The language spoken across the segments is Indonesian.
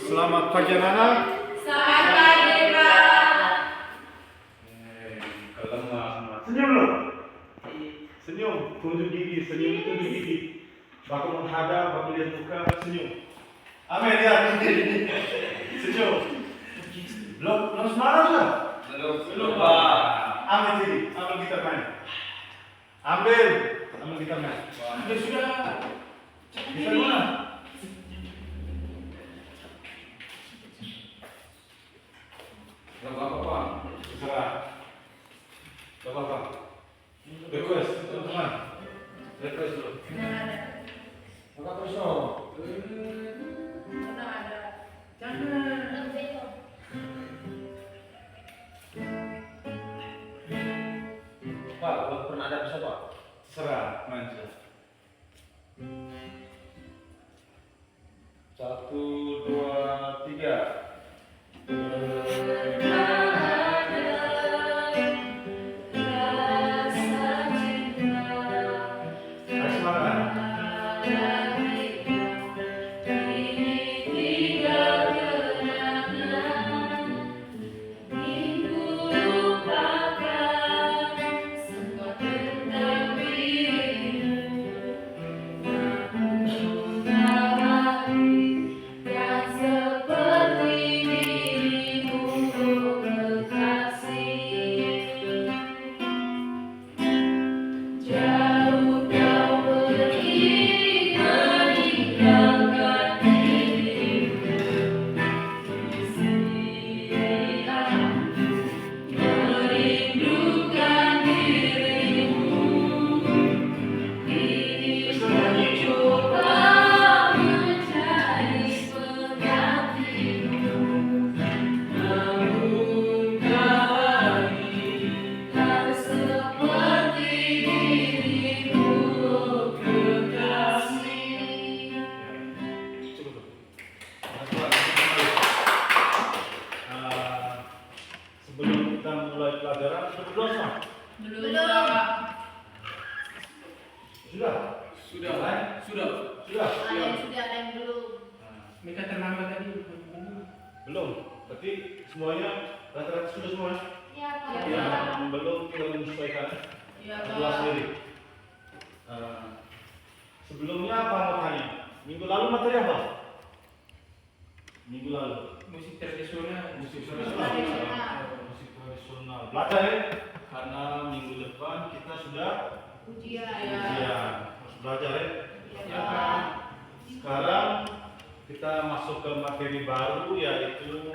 Selamat pagi anak-anak. Selamat pagi, Pak. Kalau senyum loh. Senyum, tunjuk gigi, senyum tunjuk gigi. Baku menghadap, baku lihat muka, senyum. Amin ya. Senyum. Belum semangat sudah? Belum Pak. Ambil sini, ambil kita main. Ambil kita main. Ambil sudah. Kita mana? Bapak-bapak, terserah. Bapak-bapak, request teman-teman. Request dulu. Bapak terus dong. Jangan. Pak, pernah ada bisa Pak? Terserah, main sudah. 1, 2, 3. Sebelum kita mulai pelajaran, berdoa sama? Belum. Sudah? Sudah. Sudah? Sudah dan belum. Mereka terlambat tadi. Belum? Berarti semuanya rata-rata sudah semua? Iya, Pak. Yang belum kita menyesuaikan Iya, adalah Pak. sendiri. Sebelumnya apa mau tanya? Minggu lalu materi apa? Minggu lalu Musik tradisional. musik Tradisional. musik tradisional. Belajar ya? Karena minggu depan kita sudah Ujian. harus belajar ya. Iya, Pak. Sekarang kita masuk ke materi baru, yaitu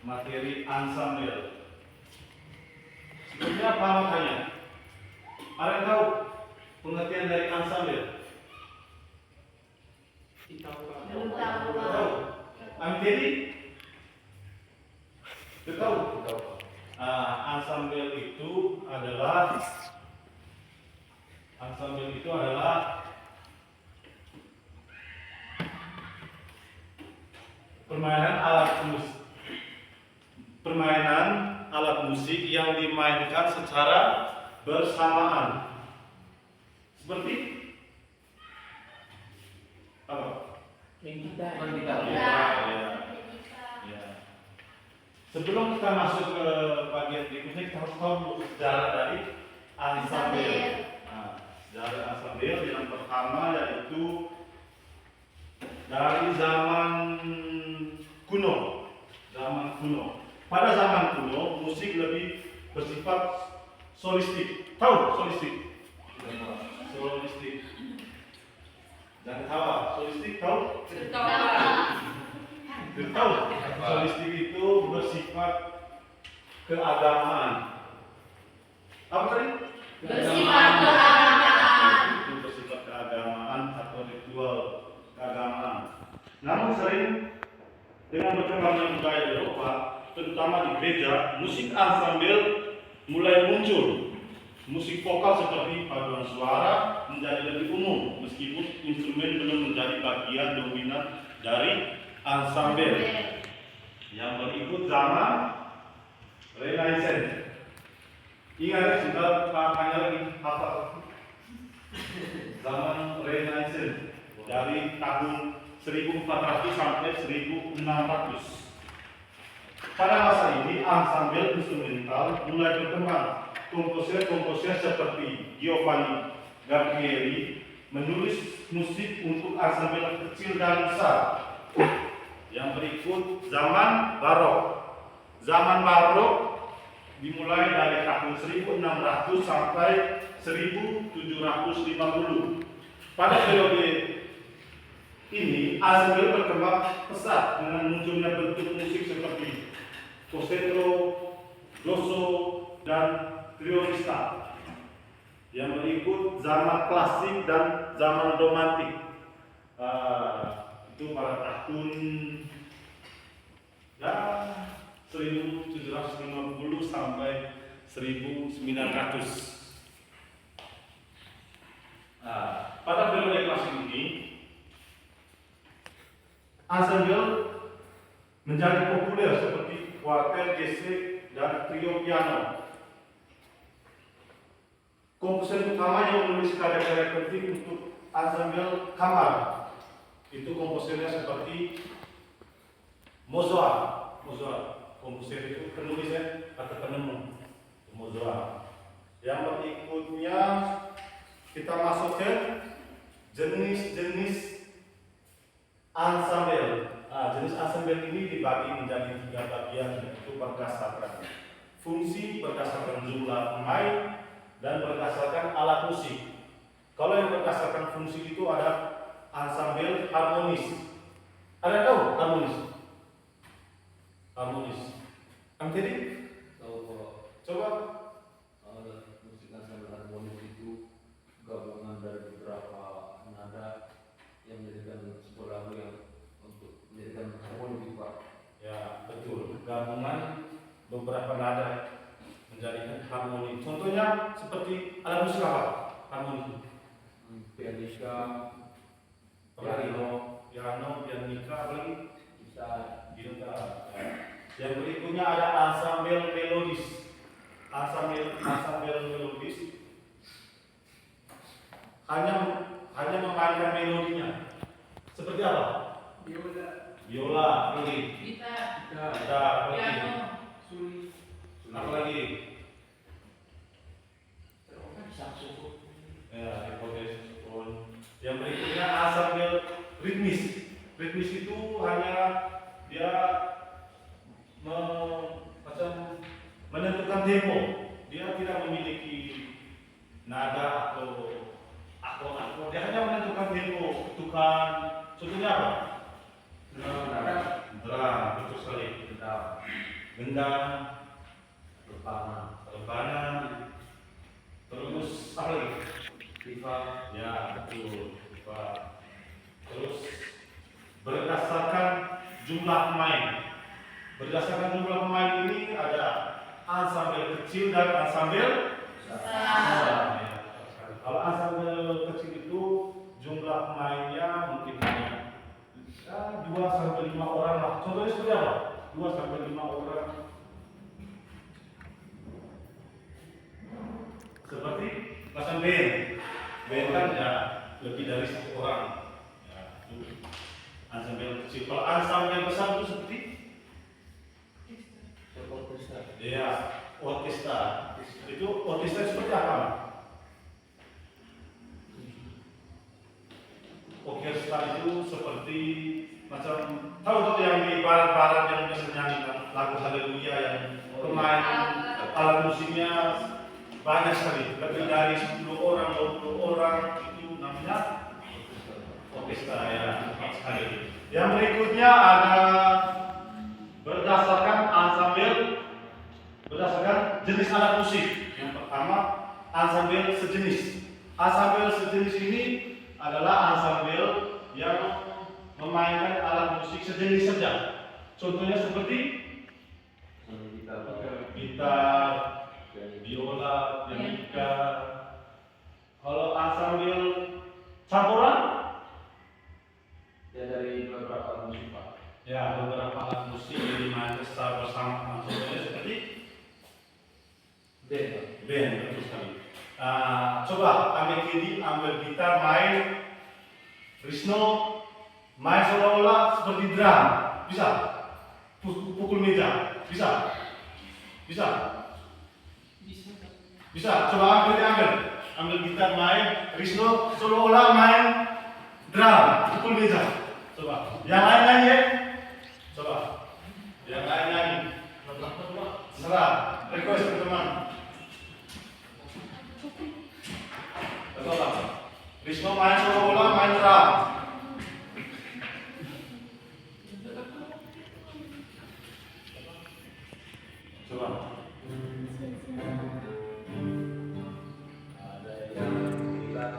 materi ensemble. Sebelumnya apa mau tanya? Ada yang tahu pengertian dari ensemble? Belum tahu, Pak. Tahu? Jadi tahu? Ensemble itu adalah permainan alat musik yang dimainkan secara bersamaan. Seperti apa? Kita. Ya. Sebelum kita masuk ke bagian berikutnya, kita harus tahu dulu sejarah dari ensemble. Sejarah ensemble yang pertama yaitu dari zaman kuno. Pada zaman kuno, musik lebih bersifat solistik. Tahu solistik? Solistik. Jangan ketawa. Solistik tahu? Tahu? Solistik itu bersifat keagamaan. Apa tadi? Bersifat keagamaan. Itu bersifat keagamaan atau ritual keagamaan. Namun sering dengan berkembangnya budaya Eropa, terutama di gereja, musik ensemble mulai muncul. Musik vokal seperti paduan suara menjadi lebih umum, meskipun instrumen belum menjadi bagian dominan dari ensemble. Yang berikut zaman Renaissance. Ingat sudah makanya lagi hafal. Zaman Renaissance dari tahun 1400 sampai 1600. Pada masa ini ensemble instrumental mulai berkembang. Komposer-komposer seperti Giovanni Gabrieli menulis musik untuk ensemble kecil dan besar. Yang berikut zaman barok. Zaman barok dimulai dari tahun 1600 sampai 1750. Pada periode ini ensemble berkembang pesat dengan munculnya bentuk musik seperti costretto, grosso, dan trionista. Yang berikut zaman klasik dan zaman romantik. Itu pada tahun 1750 sampai 1900. Pada periode klasik ini, ensemble menjadi populer seperti kuartet gesek dan trio piano. Komposer utama yang menulis karya-karya penting untuk ensemble kamar itu komposernya seperti Mozart. Komposer itu penulisnya atau penemu Mozart. Yang berikutnya kita masuk ke jenis-jenis ensemble. Jenis ensemble ini dibagi menjadi 3 bagian, yaitu berdasarkan fungsi, berdasarkan jumlah pemain, dan berdasarkan alat musik. Kalau yang berdasarkan fungsi itu ada ensemble harmonis. Ada tahu harmonis? Harmonis. Kamu tadi? Tahu kalau Coba. musik ensemble harmonis itu gabungan dari beberapa nada yang menjadikan sebuah lagu yang untuk menjadikan harmoni gitu Pak. Ya, betul. Gabungan beberapa nada menjadikan harmoni. Contohnya seperti alat musik apa? Harmoni. Pianika, Piano, pianika, apa lagi? bisa Gitar. Yang berikutnya ada ensemble melodis. Ensemble melodis hanya memainkan melodinya. Seperti apa? Biola, flute, Gitar, gitar, apa lagi? piano, Suli. Apa lagi? Saxophone. Ya, saxophone. Yang berikutnya ensemble ritmis. Ritmis itu hanya dia macam menentukan tempo. Dia tidak memiliki nada atau akor. Dia hanya menentukan tempo, ketukan. Contohnya apa? Drum, betul sekali. Gendang, rebana, terus apa lagi? Pipa, ya betul. Pipa. Terus berdasarkan jumlah pemain. Berdasarkan jumlah pemain ini ada ensemble kecil dan ensemble besar. Ya, kalau ensemble kecil itu jumlah pemainnya mungkin hanya 2 sampai 5 orang lah. Contohnya seperti apa? 2 sampai 5 orang. Seperti macam band. Band kan ya lebih dari 1 orang. Ya, itu ensemble kecil. Kalau ensemble besar itu seperti orkestra. Itu orkestra seperti apa? Orkestra itu seperti macam tahu yang di barat-barat yang biasa nyanyi lagu Haleluya yang pemain alat musiknya banyak sekali, lebih dari 10 orang, 20 orang, itu namanya orkestra ya, tepat sekali. Yang berikutnya ada berdasarkan jenis alat musik. Yang pertama ensemble sejenis. Ensemble sejenis ini adalah ensemble yang memainkan alat musik sejenis saja. Contohnya seperti gitar, biola, pianika. Kalau ensemble campuran, ya dari beberapa musik Pak. ya beberapa alat musik yang dimainkan secara bersama. Contohnya seperti band. betul sekali. Coba ambil kiri, ambil gitar, main. Rizno Main seolah-olah seperti drum, bisa. Pukul meja, bisa. Bisa. Bisa. Coba ambil gitar main. Rizno seolah-olah main drum, pukul meja. Coba. Yang lain nyanyi. Coba. Yang lain nyanyi. Serah. Request ke teman. Coba. Rizno main seolah-olah main drum. Coba. Ada yang bilang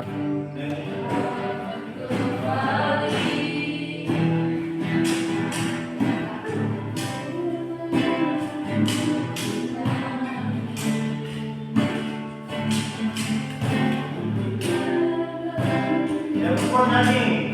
Yang perempuan nyanyi.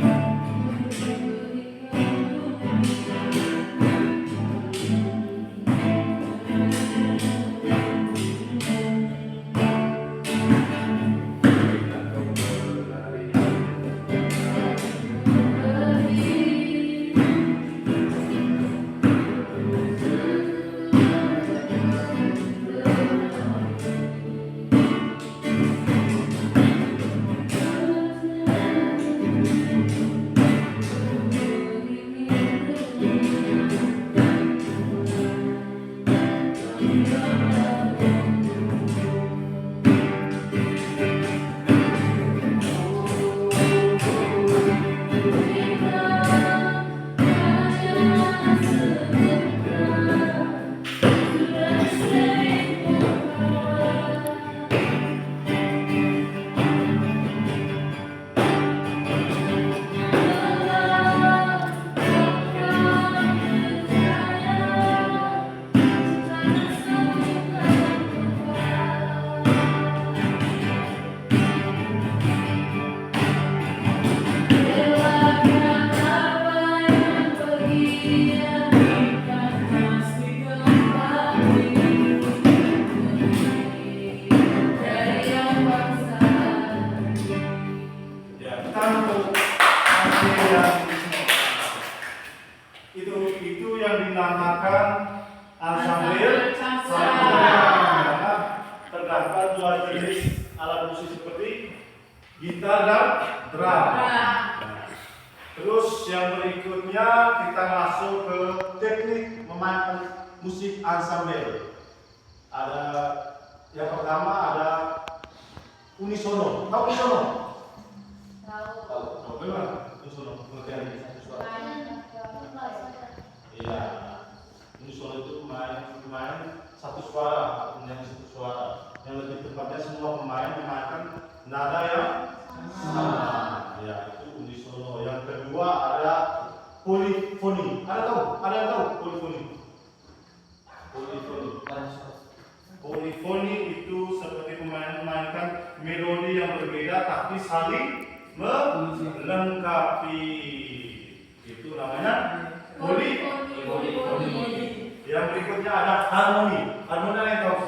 Itu yang dinamakan ensemble campuran. Terdapat dua jenis alat musik seperti gitar dan drum. Terus yang berikutnya kita masuk ke teknik memainkan musik ensemble. Ada yang pertama ada unisono. Tahu unisono? Tahu. Bagaimana unisono? Pengertiannya satu suara. Iya. Unisono itu pemain satu suara, menyanyi satu suara. Yang lebih tepatnya semua pemain memainkan nada yang sama. Ya, itu unisono. Yang kedua ada polifoni. Ada yang tahu polifoni? Polifoni itu seperti memainkan melodi yang berbeda tapi saling melengkapi. Itu namanya polifoni. Yang berikutnya ada harmoni. Harmoni yang tahu?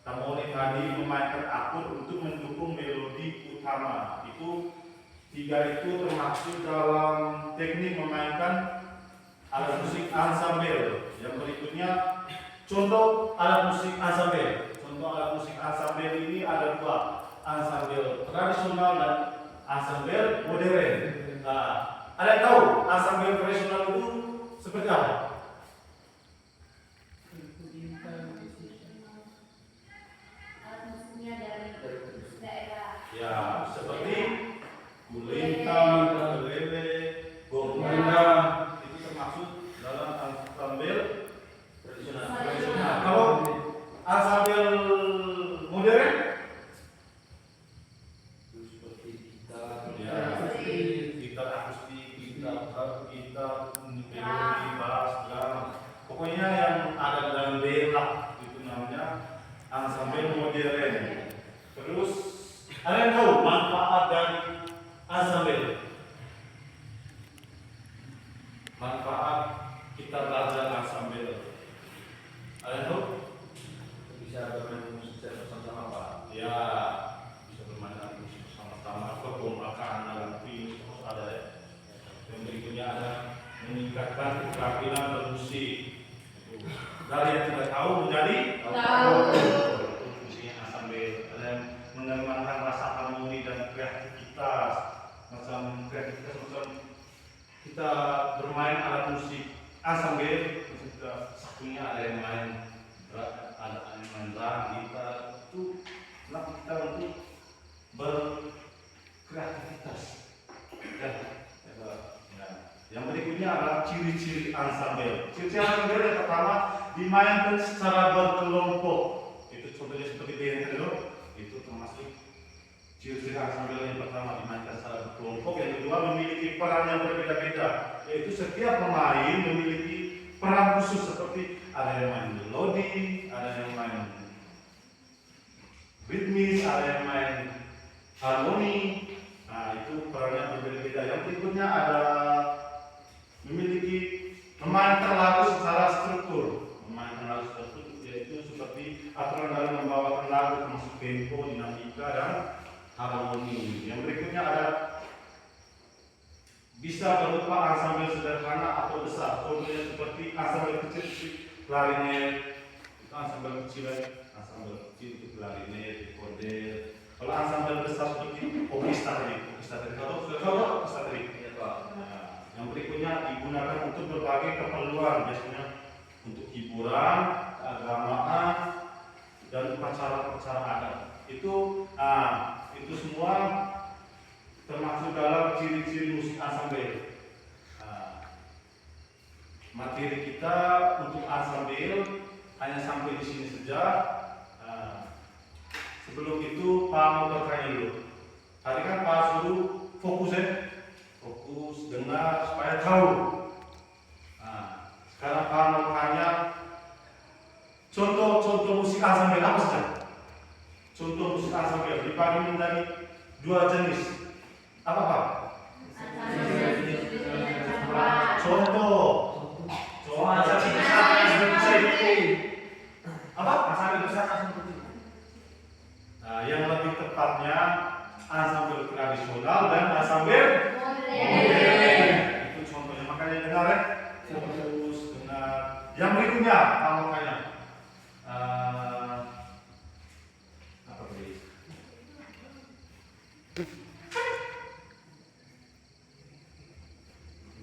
Harmoni tadi memainkan akur untuk mendukung melodi utama. Itu tiga itu termasuk dalam teknik memainkan alat musik ensemble. Yang berikutnya contoh alat musik ensemble. Contoh alat musik ensemble ini ada dua, ensemble tradisional dan ensemble modern. Nah, ada yang tahu ensemble tradisional itu seperti apa? Ya, seperti gulintang, lele, gonggonda, itu termasuk dalam ensemble tradisional. Kalau ensemble modern, seperti gitar, gitar akustik, gitar melodi, bass, drum, pokoknya yang ada dalam bela itu namanya ensemble modern. Terus ada yang tahu manfaat dari ensemble? Manfaat kita belajar ensemble. Ada yang tahu? bisa bermain musik bersama-sama Pak. Ya, bisa bermain musik bersama-sama, kekompakan dalam dia ada meningkatkan keterampilan bermusik. Dari yang tidak tahu menjadi Tahu. Itu fungsinya ansambel. Ada yang mengembangkan rasa harmoni dan kreativitas. Macam kita bermain alat musik ansambel, satunya ada yang main drum, gitar, itu melatih kita untuk berkreativitas. Yang berikutnya adalah ciri-ciri ansambel. Ciri-ciri ansambel yang pertama dimainkan secara berkelompok. Itu contohnya seperti band itu. Itu termasuk ciri-ciri ansambel yang pertama dimainkan secara berkelompok. Yang kedua memiliki peran yang berbeda-beda. Yaitu setiap pemain memiliki peran khusus seperti ada yang main melodi, ada yang main ritmis, ada yang main harmoni. Nah, itu perannya berbeda-beda. Yang berikutnya ada memiliki memainkan lagu secara struktur. Memainkan lagu secara struktur yaitu seperti aturan dalam membawakan lagu termasuk tempo, dinamika, dan harmoni. Yang berikutnya ada bisa berupa ansambel sederhana atau besar. Contohnya seperti ansambel kecil klarinet, itu ansambel kecil, itu klarinet, recorder. Kalau ansambel besar seperti orkestra tadi. Yang berikutnya digunakan untuk berbagai keperluan, biasanya untuk hiburan, keagamaan, dan upacara-upacara adat. Itu semua termasuk dalam ciri-ciri musik ansambel. Materi kita untuk ansambel hanya sampai di sini saja. Sebelum itu Pak mau bertanya dulu. Tadi kan Pak suruh fokus dengar supaya tahu. Sekarang Pak mau tanya contoh musik ansambel apa saja? Contoh musik ansambel dibagi menjadi 2 jenis. Apa Pak? Contoh apa? Ansambel besar, ansambel kecil. Yang lebih tepatnya ansambel tradisional dan ansambel modern. Itu contohnya, makanya dengar ya. Fokus dengar. Yang berikutnya, kalau tanya apa tadi?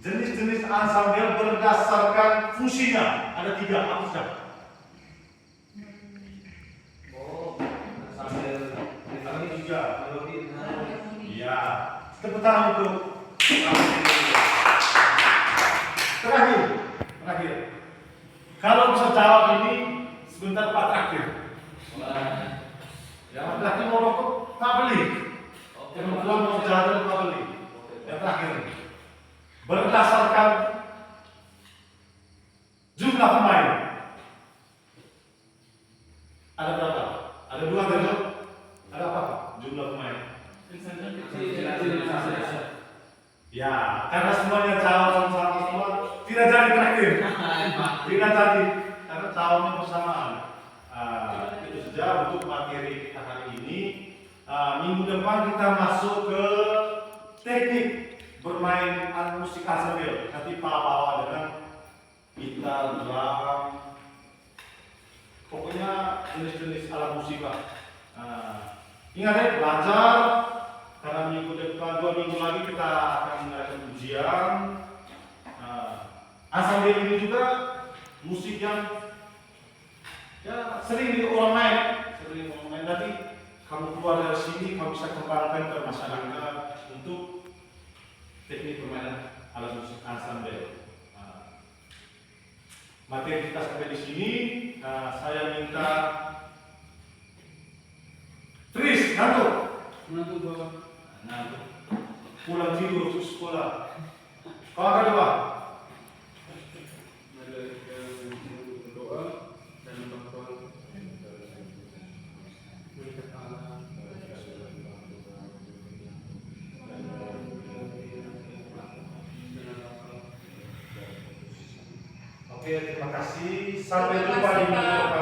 Jenis-jenis ansambel berdasarkan fungsinya ada 3, apa saja? Ansambel 3, melodi. Iya. Tepuk tangan untuk terakhir. Kalau bisa jawab ini sebentar Pak terakhir. Yang terakhir mau rokok, Pak beli. Yang kedua mau jalan, Pak beli. Yang terakhir berdasarkan jumlah pemain. Ada berapa? Ada 2 kan? Ada apa? Jumlah pemain. Ya, karena semuanya jawab sama-sama semua, tidak jadi terakhir. Tidak jadi, karena jawabnya bersamaan. Itu saja untuk materi kita hari ini. Minggu depan kita masuk ke teknik bermain alat musik ansambel. Nanti Pak bawa dengan gitar, drum, pokoknya jenis-jenis alat musik Pak. Ingat ya, belajar. Karena minggu depan 2 minggu lagi kita akan mengadakan ujian. Ansambel ini juga musik yang ya sering di orang main. Nanti kamu keluar dari sini, kamu bisa kembangkan ke masyarakat untuk teknik permainan alat musik ansambel. Materi kita sampai di sini. Saya minta Tris, ngantuk Bapak. Pulang tidur ke sekolah. Kau akan apa? Berdoa dan membantu melihat Allah. Oke, terima kasih. Sampai jumpa di minggu depan.